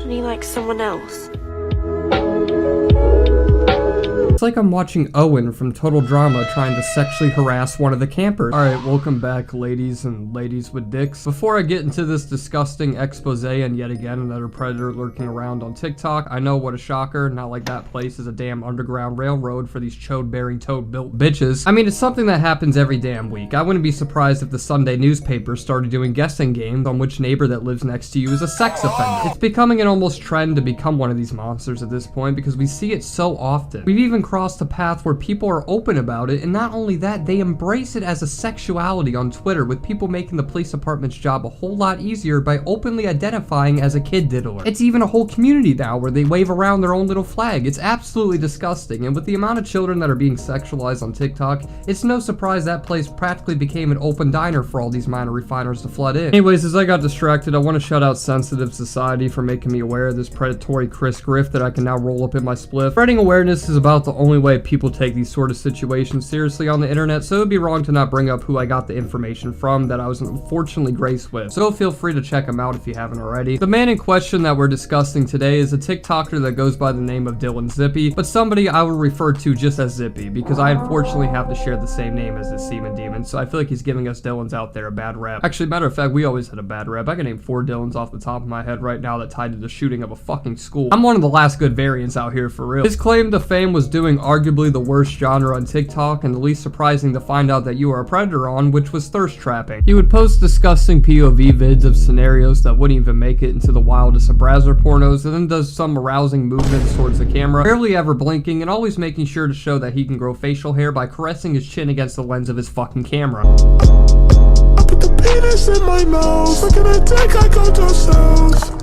and he likes someone else. It's like I'm watching Owen from Total Drama trying to sexually harass one of the campers. Alright, welcome back, ladies and ladies with dicks. Before I get into this disgusting expose and yet again another predator lurking around on TikTok, I know, what a shocker, not like that place is a damn underground railroad for these chode-bearing toad-built bitches. I mean, it's something that happens every damn week. I wouldn't be surprised if the Sunday newspaper started doing guessing games on which neighbor that lives next to you is a sex offender. It's becoming an almost trend to become one of these monsters at this point because we see it so often. We've even crossed a path where people are open about it, and not only that, they embrace it as a sexuality on Twitter, with people making the police department's job a whole lot easier by openly identifying as a kid diddler. It's even a whole community now where they wave around their own little flag. It's absolutely disgusting, and with the amount of children that are being sexualized on TikTok, it's no surprise that place practically became an open diner for all these minor refiners to flood in. Anyways, as I got distracted, I want to shout out Sensitive Society for making me aware of this predatory Chris Griff that I can now roll up in my spliff. Spreading awareness is about the only way people take these sort of situations seriously on the internet, so it would be wrong to not bring up who I got the information from that I was unfortunately graced with. So feel free to check them out if you haven't already. The man in question that we're discussing today is a TikToker that goes by the name of Dylan Zippe, but somebody I will refer to just as Zippy because I unfortunately have to share the same name as this semen demon, so I feel like he's giving us Dylans out there a bad rap. Actually, matter of fact, we always had a bad rap. I can name 4 Dylans off the top of my head right now that tied to the shooting of a fucking school. I'm one of the last good variants out here for real. His claim to fame was doing arguably the worst genre on TikTok, and the least surprising to find out that you are a predator on, which was thirst trapping. He would post disgusting POV vids of scenarios that wouldn't even make it into the wildest of BriZ pornos, and then does some arousing movements towards the camera, barely ever blinking, and always making sure to show that he can grow facial hair by caressing his chin against the lens of his fucking camera. I put the penis in my mouth, look at a dick, I go to cells.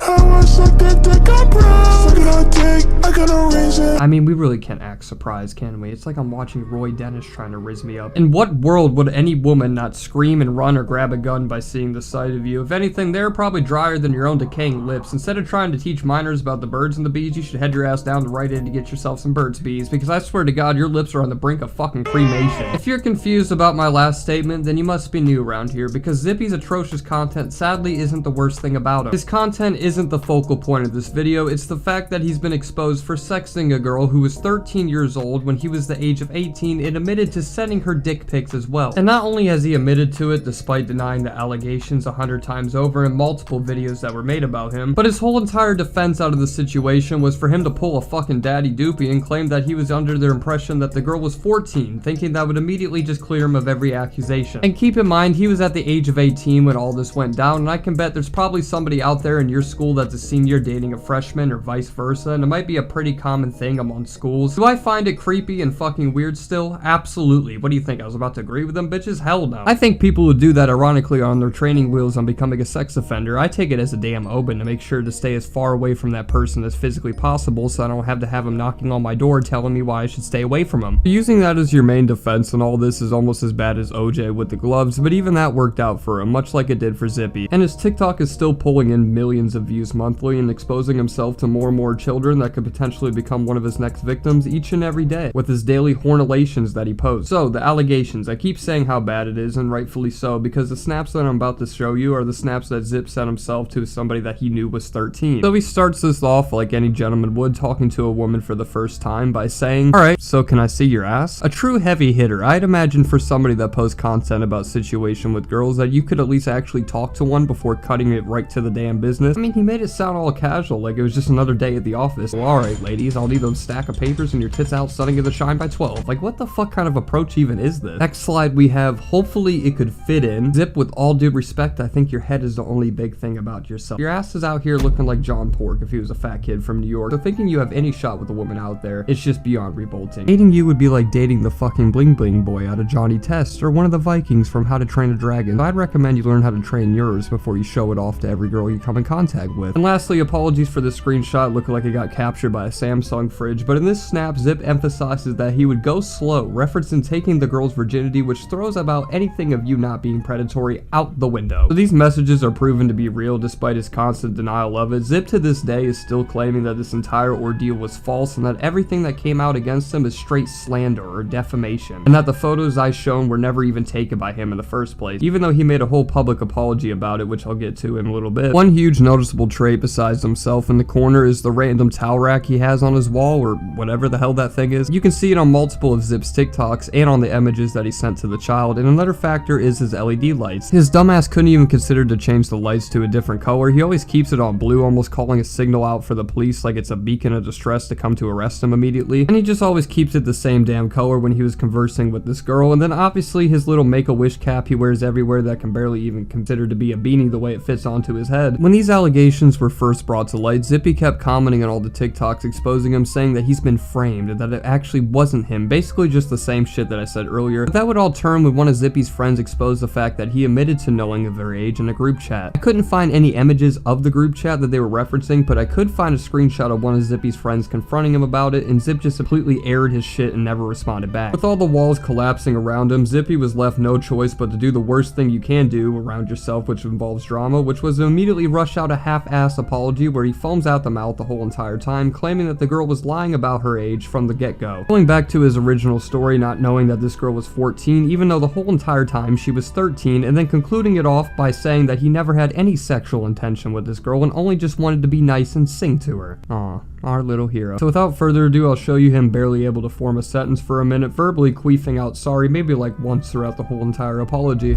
How I suck that dick, I'm proud. Suck that dick, I got no reason. I mean, we really can't act surprised, can we? It's like I'm watching Roy Dennis trying to rizz me up. In what world would any woman not scream and run or grab a gun by seeing the sight of you? If anything, they're probably drier than your own decaying lips. Instead of trying to teach minors about the birds and the bees, you should head your ass down to Rite Aid to get yourself some Burt's Bees, because I swear to God, your lips are on the brink of fucking cremation. If you're confused about my last statement, then you must be new around here, because Zippy's atrocious content sadly isn't the worst thing about him. His content isn't the focal point of this video, it's the fact that he's been exposed for sexting a girl who was 13 years old when he was the age of 18 and admitted to sending her dick pics as well. And not only has he admitted to it despite denying the allegations 100 times over in multiple videos that were made about him, but his whole entire defense out of the situation was for him to pull a fucking daddy doopy and claim that he was under the impression that the girl was 14, thinking that would immediately just clear him of every accusation. And keep in mind, he was at the age of 18 when all this went down, and I can bet there's probably somebody out there in your school that's a senior dating a freshman or vice versa, and it might be a pretty common thing among schools. Do I find it creepy and fucking weird still? Absolutely. What do you think? I was about to agree with them bitches? Hell no. I think people who do that ironically are on their training wheels on becoming a sex offender. I take it as a damn omen to make sure to stay as far away from that person as physically possible so I don't have to have him knocking on my door telling me why I should stay away from him. Using that as your main defense and all this is almost as bad as OJ with the gloves, but even that worked out for him, much like it did for Zippy. And his TikTok is still pulling in millions of views monthly and exposing himself to more and more children that could potentially become one of his next victims each and every day with his daily hornilations that he posts. So, the allegations. I keep saying how bad it is, and rightfully so, because the snaps that I'm about to show you are the snaps that Zip sent himself to somebody that he knew was 13. So he starts this off like any gentleman would, talking to a woman for the first time by saying, "Alright, so can I see your ass?" A true heavy hitter. I'd imagine for somebody that posts content about situation with girls that you could at least actually talk to one before cutting it right to the damn business. I mean, he made it sound all casual, like it was just another day at the office. Well, alright ladies, I'll need those stack of papers and your tits out sunning in the shine by 12. Like, what the fuck kind of approach even is this? Next slide we have, hopefully it could fit in. Zip, with all due respect, I think your head is the only big thing about yourself. Your ass is out here looking like John Pork if he was a fat kid from New York, so thinking you have any shot with a woman out there, it's just beyond revolting. Dating you would be like dating the fucking bling bling boy out of Johnny Test, or one of the Vikings from How to Train a Dragon. So I'd recommend you learn how to train yours before you show it off to every girl you come in contact with. And lastly, apologies for this screenshot looking like it got captured by a Samsung fridge. courage, but in this snap, Zip emphasizes that he would go slow, referencing taking the girl's virginity, which throws about anything of you not being predatory out the window. So these messages are proven to be real despite his constant denial of it. Zip to this day is still claiming that this entire ordeal was false and that everything that came out against him is straight slander or defamation, and that the photos I shown were never even taken by him in the first place, even though he made a whole public apology about it, which I'll get to in a little bit. One huge noticeable trait besides himself in the corner is the random towel rack he has on his wall, or whatever the hell that thing is. You can see it on multiple of Zip's TikToks and on the images that he sent to the child, and another factor is his LED lights. His dumbass couldn't even consider to change the lights to a different color. He always keeps it on blue, almost calling a signal out for the police like it's a beacon of distress to come to arrest him immediately, and he just always keeps it the same damn color when he was conversing with this girl. And then obviously his little Make-A-Wish cap he wears everywhere that can barely even consider to be a beanie the way it fits onto his head. When these allegations were first brought to light, Zippy kept commenting on all the TikToks exposing him, saying that he's been framed and that it actually wasn't him, basically just the same shit that I said earlier. But that would all turn when one of Zippy's friends exposed the fact that he admitted to knowing of her age in a group chat. I couldn't find any images of the group chat that they were referencing, but I could find a screenshot of one of Zippy's friends confronting him about it, and Zip just completely aired his shit and never responded back. With all the walls collapsing around him, Zippy was left no choice but to do the worst thing you can do around yourself, which involves drama, which was to immediately rush out a half-assed apology where he foams out the mouth the whole entire time, claiming that the girl was lying about her age from the get-go. Going back to his original story, not knowing that this girl was 14, even though the whole entire time she was 13, and then concluding it off by saying that he never had any sexual intention with this girl and only just wanted to be nice and sing to her. Aw, our little hero. So without further ado, I'll show you him barely able to form a sentence for a minute, verbally queefing out sorry maybe like once throughout the whole entire apology.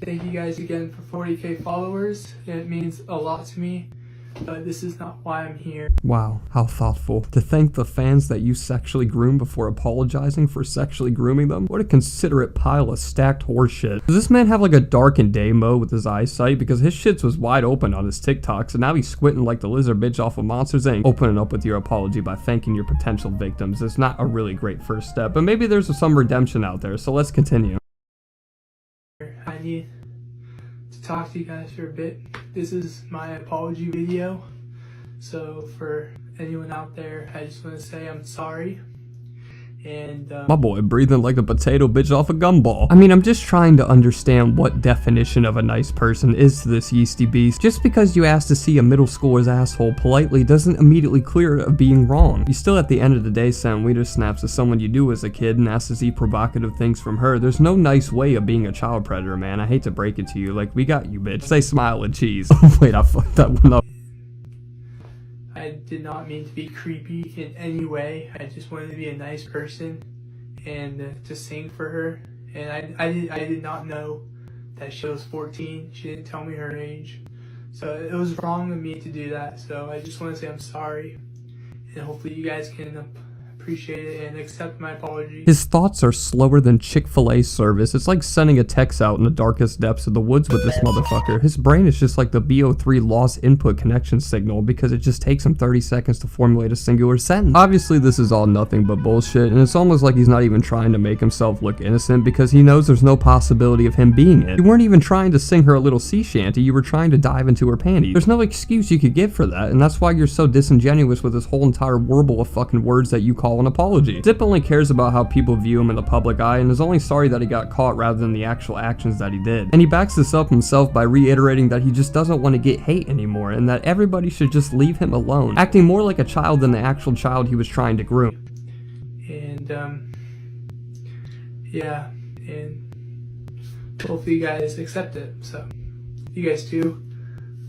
Thank you guys again for 40k followers. It means a lot to me, but this is not why I'm here. Wow, how thoughtful. To thank the fans that you sexually groomed before apologizing for sexually grooming them? What a considerate pile of stacked horseshit. Does this man have like a darkened day mode with his eyesight? Because his shits was wide open on his TikToks, and now he's squinting like the lizard bitch off of Monsters Inc. Opening up with your apology by thanking your potential victims is not a really great first step, but maybe there's some redemption out there, so let's continue. I need to talk to you guys for a bit. This is my apology video, so for anyone out there, I just want to say I'm sorry. And my boy breathing like a potato bitch off a gumball. I mean, I'm just trying to understand what definition of a nice person is to this yeasty beast. Just because you ask to see a middle schooler's asshole politely doesn't immediately clear it of being wrong. You still at the end of the day send wiener snaps to someone you knew as a kid and ask to see provocative things from her. There's no nice way of being a child predator, man. I hate to break it to you. Like, we got you, bitch. Say smile and cheese. Wait, I fucked that one up. I did not mean to be creepy in any way. I just wanted to be a nice person and to sing for her. And I did not know that she was 14. She didn't tell me her age. So it was wrong of me to do that. So I just want to say I'm sorry. And hopefully you guys can appreciate it and accept my apology. His thoughts are slower than Chick-fil-A service. It's like sending a text out in the darkest depths of the woods with this motherfucker. His brain is just like the BO3 lost input connection signal because it just takes him 30 seconds to formulate a singular sentence. Obviously, this is all nothing but bullshit, and it's almost like he's not even trying to make himself look innocent because he knows there's no possibility of him being it. You weren't even trying to sing her a little sea shanty, you were trying to dive into her panties. There's no excuse you could give for that, and that's why you're so disingenuous with this whole entire warble of fucking words that you call an apology. Zip only cares about how people view him in the public eye and is only sorry that he got caught rather than the actual actions that he did. And he backs this up himself by reiterating that he just doesn't want to get hate anymore and that everybody should just leave him alone, acting more like a child than the actual child he was trying to groom. And yeah, and hopefully you guys accept it. So you guys do.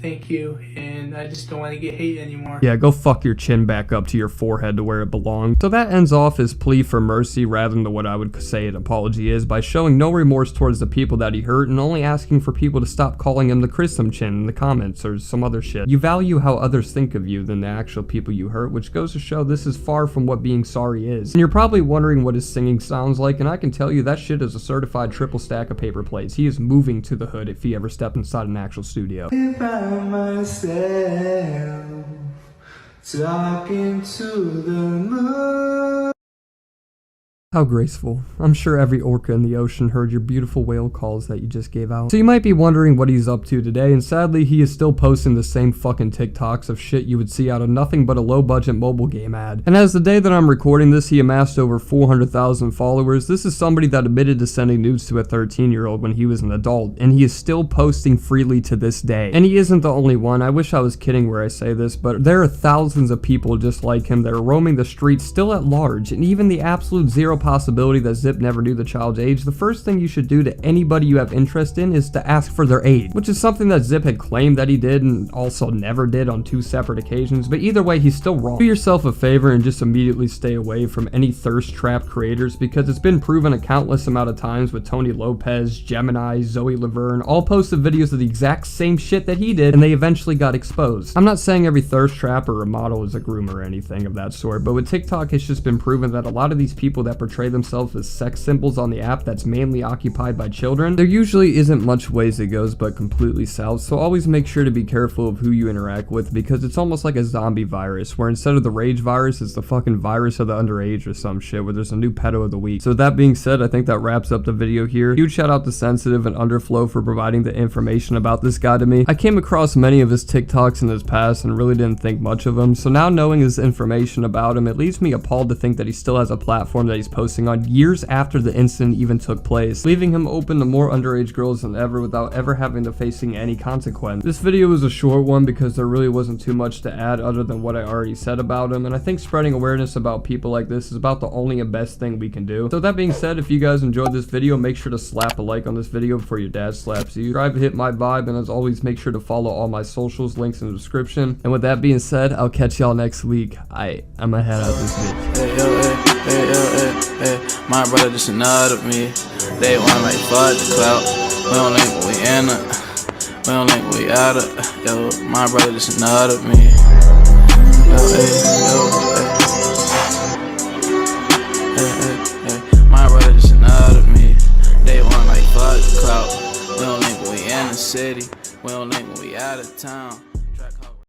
Thank you, and I just don't want to get hate anymore. Yeah, go fuck your chin back up to your forehead to where it belongs. So that ends off his plea for mercy rather than what I would say an apology is, by showing no remorse towards the people that he hurt and only asking for people to stop calling him the Chrism chin in the comments or some other shit. You value how others think of you than the actual people you hurt, which goes to show this is far from what being sorry is. And you're probably wondering what his singing sounds like, and I can tell you that shit is a certified triple stack of paper plates. He is moving to the hood if he ever stepped inside an actual studio. Myself talking to the moon. How graceful. I'm sure every orca in the ocean heard your beautiful whale calls that you just gave out. So you might be wondering what he's up to today, and sadly he is still posting the same fucking TikToks of shit you would see out of nothing but a low budget mobile game ad. And as the day that I'm recording this, he amassed over 400,000 followers. This is somebody that admitted to sending nudes to a 13-year-old when he was an adult, and he is still posting freely to this day. And he isn't the only one. I wish I was kidding where I say this, but there are thousands of people just like him that are roaming the streets still at large, and even the absolute zero possibility that Zip never knew the child's age, the first thing you should do to anybody you have interest in is to ask for their age, which is something that Zip had claimed that he did and also never did on 2 separate occasions, but either way he's still wrong. Do yourself a favor and just immediately stay away from any thirst trap creators, because it's been proven a countless amount of times with Tony Lopez, Gemini, Zoe Laverne, all posted videos of the exact same shit that he did and they eventually got exposed. I'm not saying every thirst trap or a model is a groomer or anything of that sort, but with TikTok it's just been proven that a lot of these people that portray themselves as sex symbols on the app that's mainly occupied by children, there usually isn't much ways it goes but completely south, so always make sure to be careful of who you interact with, because it's almost like a zombie virus, where instead of the rage virus, it's the fucking virus of the underage or some shit, where there's a new pedo of the week. So with that being said, I think that wraps up the video here. Huge shout out to Sensitive and Underflow for providing the information about this guy to me. I came across many of his TikToks in his past and really didn't think much of him, so now knowing his information about him, it leaves me appalled to think that he still has a platform that he's posting on years after the incident even took place, leaving him open to more underage girls than ever without ever having to facing any consequence. This video was a short one because there really wasn't too much to add other than what I already said about him, and I think spreading awareness about people like this is about the only and best thing we can do. So that being said, if you guys enjoyed this video, make sure to slap a like on this video before your dad slaps you. Subscribe to hit my vibe, and as always, make sure to follow all my socials, links in the description. And with that being said, I'll catch y'all next week. I'ma head out this bitch. My brother just another me. They want like fuck the clout. We don't think we in it. We don't think we out of. Yo, my brother just another me. My brother just another me. They want like fuck the clout. We don't think we in the city. We don't think we out of town.